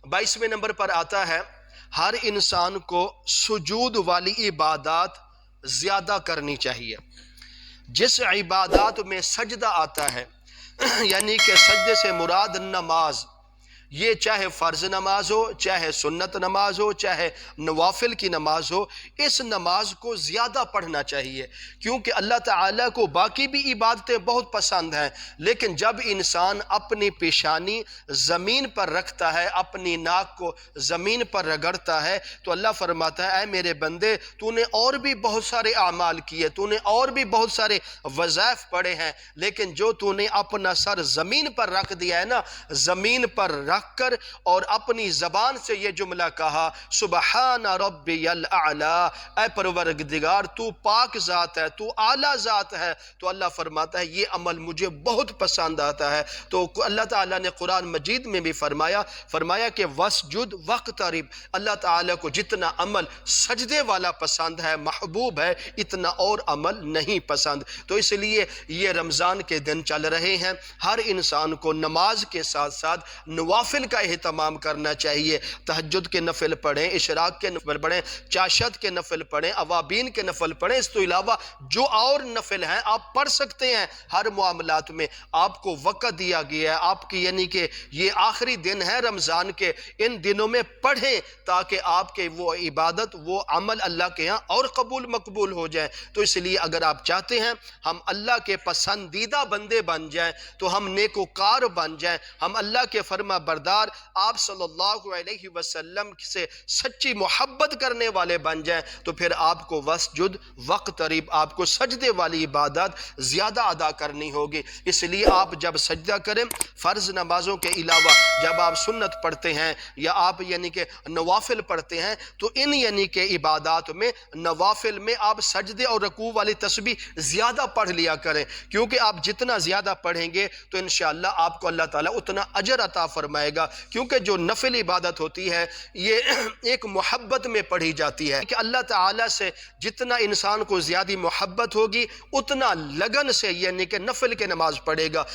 22वें number पर आता है, हर इंसान को सुजूद वाली इबादत ज्यादा करनी चाहिए। जिस इबादत में सजदा आता है यानी कि सजदे से मुराद नमाज, ये चाहे फ़र्ज नमाज हो, चाहे सुन्नत नमाज हो, चाहे नवाफिल की नमाज हो, इस नमाज को ज़्यादा पढ़ना चाहिए। क्योंकि अल्लाह ताला को बाकी भी इबादतें बहुत पसंद हैं, लेकिन जब इंसान अपनी पेशानी ज़मीन पर रखता है, अपनी नाक को ज़मीन पर रगड़ता है, तो अल्लाह फरमाता है, ऐ मेरे बंदे, तूने और भी बहुत सारे आमाल किए, तूने और भी बहुत सारे वज़ाइफ पढ़े हैं, लेकिन जो तूने अपना सर ज़मीन पर रख दिया है ना, ज़मीन पर रख कर और अपनी जबान से ये जुमला कहा, सुबहान रब्बियल आला, ऐ परवरदिगार तू पाक ज़ात है, तू आला ज़ात है, तो अल्लाह फरमाता है ये अमल मुझे बहुत पसंद आता है। तो अल्लाह ताला ने कुरान मजीद में भी फरमाया कि वस्जुद वक्तरिब, अल्लाह ताला को जितना अमल सजदे वाला पसंद है, महबूब है, इतना और अमल नहीं पसंद। तो इसलिए ये रमज़ान के दिन चल रहे हैं, हर इंसान को नमाज के साथ साथ नवाफिल का एहतमाम करना चाहिए। तहज्जुद के नफिल पढ़ें, इशराक के नफिल पढ़ें, चाशत के नफिल पढ़ें, अवाबीन के नफिल पढ़ें। इस तो इलावा जो और नफिल हैं आप पढ़ सकते हैं। हर मामलात में आपको वक़्त दिया गया है, आपकी यानी कि ये आखिरी दिन है रमज़ान के, इन दिनों में पढ़ें ताकि आपके वो इबादत, वो अमल अल्लाह के यहाँ और कबूल मकबूल हो जाए। तो इसलिए अगर आप चाहते हैं हम अल्लाह के पसंदीदा बंदे बन जाएं, तो हम नेकोकार बन जाएं, हम अल्लाह के फरमा बरदार, आप सल्लल्लाहु अलैहि वसल्लम से सच्ची मोहब्बत करने वाले बन जाएं, तो फिर आपको वस्जुद वक्तरिब, आपको सजदे वाली इबादत ज़्यादा अदा करनी होगी। इसलिए आप जब सजदा करें, फ़र्ज नमाजों के अलावा जब आप सुन्नत पढ़ते हैं या आप यानी कि नवाफिल पढ़ते हैं, तो इन यानी कि इबादत में, नवाफिल में आप सजदे और रकू वाली तस्बीह ज़्यादा पढ़ लिया करें। क्योंकि आप जितना ज़्यादा पढ़ेंगे तो इंशाअल्लाह आपको अल्लाह ताला उतना अजर अता फरमाएगा। क्योंकि जो नफिल इबादत होती है ये एक मोहब्बत में पढ़ी जाती है कि अल्लाह ताला से जितना इंसान को ज़्यादा मोहब्बत होगी उतना लगन से यानी कि नफिल के नमाज पढ़ेगा।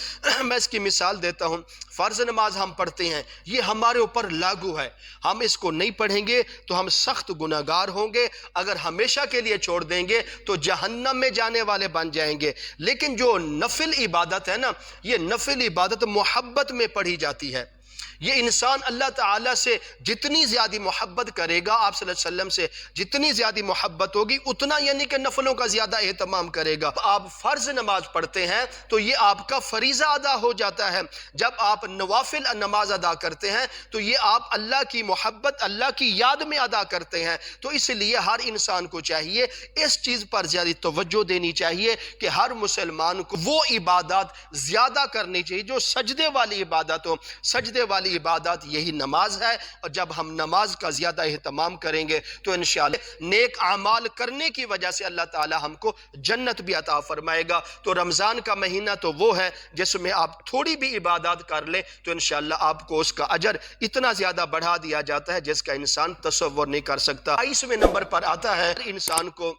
मैं इसकी मिसाल देता हूँ। फ़र्ज नमाज हम पढ़ते हैं, ये हमारे ऊपर लागू है, हम इसको नहीं पढ़ेंगे तो हम सख्त गुनाहगार होंगे। अगर हमेशा के लिए छोड़ देंगे तो जहन्नम में जाने वाले बन जाएंगे। लेकिन जो नफिल इबादत है ना, ये नफिल इबादत मोहब्बत में पढ़ी जाती है। ये इंसान अल्लाह ताला से जितनी ज़्यादा मोहब्बत करेगा, आप सल्लल्लाहु अलैहि वसल्लम से जितनी ज़्यादा मोहब्बत होगी, उतना यानी कि नफलों का ज़्यादा एहतमाम करेगा। आप फ़र्ज़ नमाज पढ़ते हैं तो ये आपका फ़रीज़ा अदा हो जाता है। जब आप नवाफिल नमाज अदा करते हैं तो ये आप अल्लाह की मोहब्बत, अल्लाह की याद में अदा करते हैं। तो इसलिए हर इंसान को चाहिए इस चीज़ पर ज़्यादा तवज्जो देनी चाहिए कि हर मुसलमान को वो इबादत ज़्यादा करनी चाहिए जो सजदे वाली इबादत हो। सजदे वाली इबादत यही नमाज है, और जब हम नमाज का ज्यादा एहतमाम करेंगे तो इंशाअल्लाह नेक आमाल करने की वजह से अल्लाह ताला हमको जन्नत भी अता फरमाएगा। तो रमजान का महीना तो वो है जिसमें आप थोड़ी भी इबादत कर ले तो इंशाअल्लाह आपको उसका अजर इतना ज्यादा बढ़ा दिया जाता है जिसका इंसान तसव्वुर नहीं कर सकता। 22वें नंबर पर आता है, इंसान को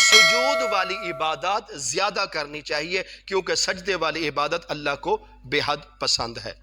सुजूद वाली इबादत ज्यादा करनी चाहिए, क्योंकि सजदे वाली इबादत अल्लाह को बेहद पसंद है।